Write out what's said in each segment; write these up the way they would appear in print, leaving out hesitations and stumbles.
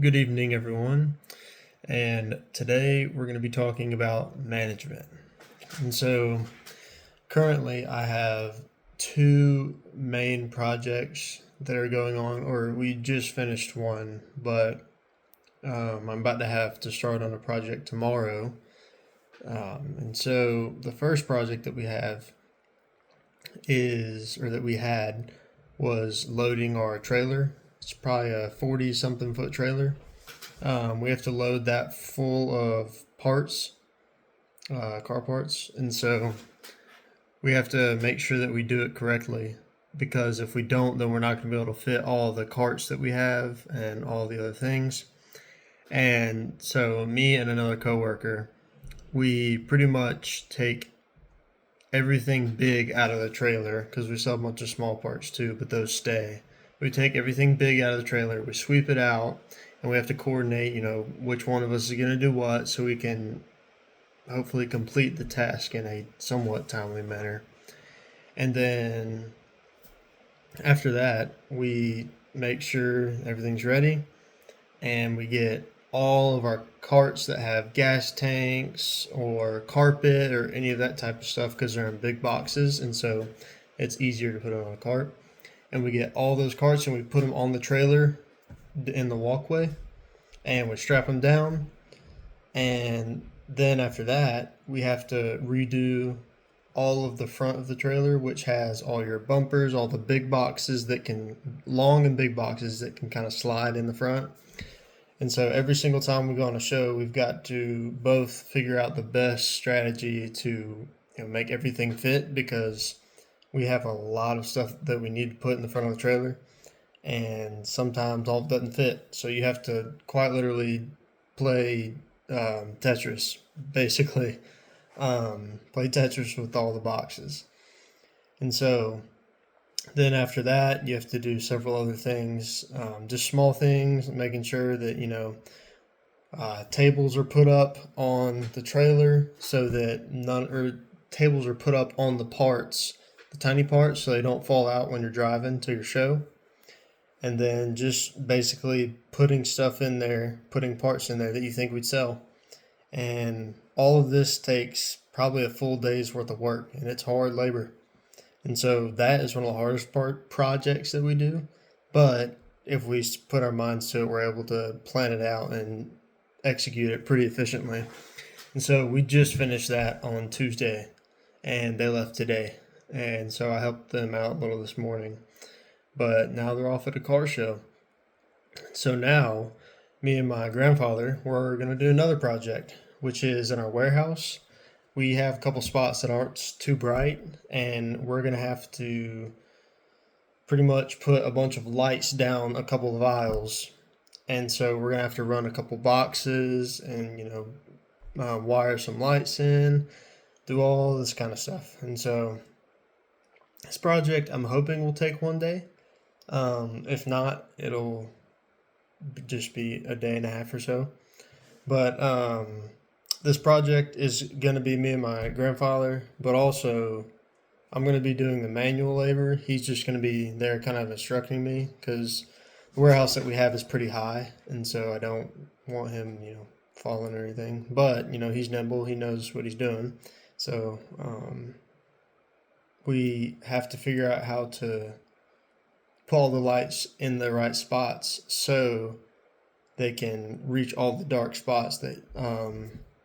Good evening, everyone. And today we're going to be talking about management. And so currently I have two main projects that are going on, or we just finished one, but I'm about to have to start on a project tomorrow. And so the first project that we have is, or that we had, was loading our trailer. It's probably a 40 something foot trailer. We have to load that full of parts, car parts, and so we have to make sure that we do it correctly. Because if we don't, then we're not going to be able to fit all the carts that we have and all the other things. And so, me and another coworker, we pretty much take everything big out of the trailer because we sell a bunch of small parts too, but those stay. We take everything big out of the trailer, we sweep it out, and we have to coordinate, which one of us is going to do what so we can hopefully complete the task in a somewhat timely manner. And then after that, we make sure everything's ready and we get all of our carts that have gas tanks or carpet or any of that type of stuff because they're in big boxes, and so it's easier to put it on a cart. And we get all those carts and we put them on the trailer in the walkway and we strap them down. And then after that, we have to redo all of the front of the trailer, which has all your bumpers, all the big boxes that can, long and big boxes that can kind of slide in the front. And so every single time we go on a show, we've got to both figure out the best strategy to make everything fit, because we have a lot of stuff that we need to put in the front of the trailer, and sometimes all doesn't fit. So you have to quite literally play Tetris, basically. Play Tetris with all the boxes. And so then after that, you have to do several other things, just small things, making sure that, tables are put up on the trailer so that tables are put up on the parts, the tiny parts, so they don't fall out when you're driving to your show. And then just basically putting stuff in there, putting parts in there that you think we'd sell. And all of this takes probably a full day's worth of work, and it's hard labor. And so that is one of the hardest projects that we do. But if we put our minds to it, we're able to plan it out and execute it pretty efficiently. And so we just finished that on Tuesday, and they left today. And so I helped them out a little this morning. But now they're off at a car show. So now me and my grandfather, we're going to do another project, which is in our warehouse. We have a couple spots that aren't too bright, and we're going to have to pretty much put a bunch of lights down a couple of aisles. And so we're going to have to run a couple boxes and, wire some lights in, do all this kind of stuff. And so this project, I'm hoping will take one day. If not, it'll just be a day and a half or so. But this project is going to be me and my grandfather, but also I'm going to be doing the manual labor. He's just going to be there kind of instructing me, because the warehouse that we have is pretty high, and so I don't want him, falling or anything. But, he's nimble. He knows what he's doing. So we have to figure out how to put all the lights in the right spots so they can reach all the dark spots that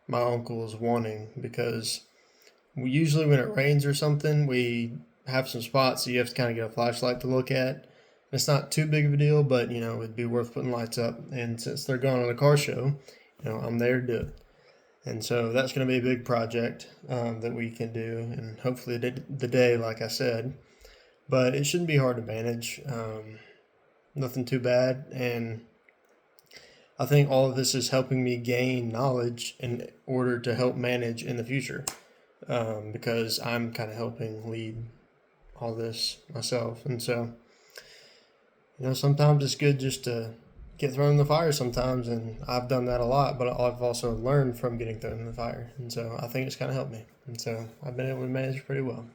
my uncle is wanting, because we usually, when it rains or something, we have some spots that you have to kind of get a flashlight to look at. It's not too big of a deal, but it'd be worth putting lights up. And since they're going on a car show, I'm there to do it. And so that's going to be a big project that we can do, and hopefully the day, like I said. But it shouldn't be hard to manage. Nothing too bad. And I think all of this is helping me gain knowledge in order to help manage in the future, because I'm kind of helping lead all this myself. And so, sometimes it's good just to get thrown in the fire sometimes, and I've done that a lot, but I've also learned from getting thrown in the fire. And so I think it's kind of helped me. And so I've been able to manage pretty well.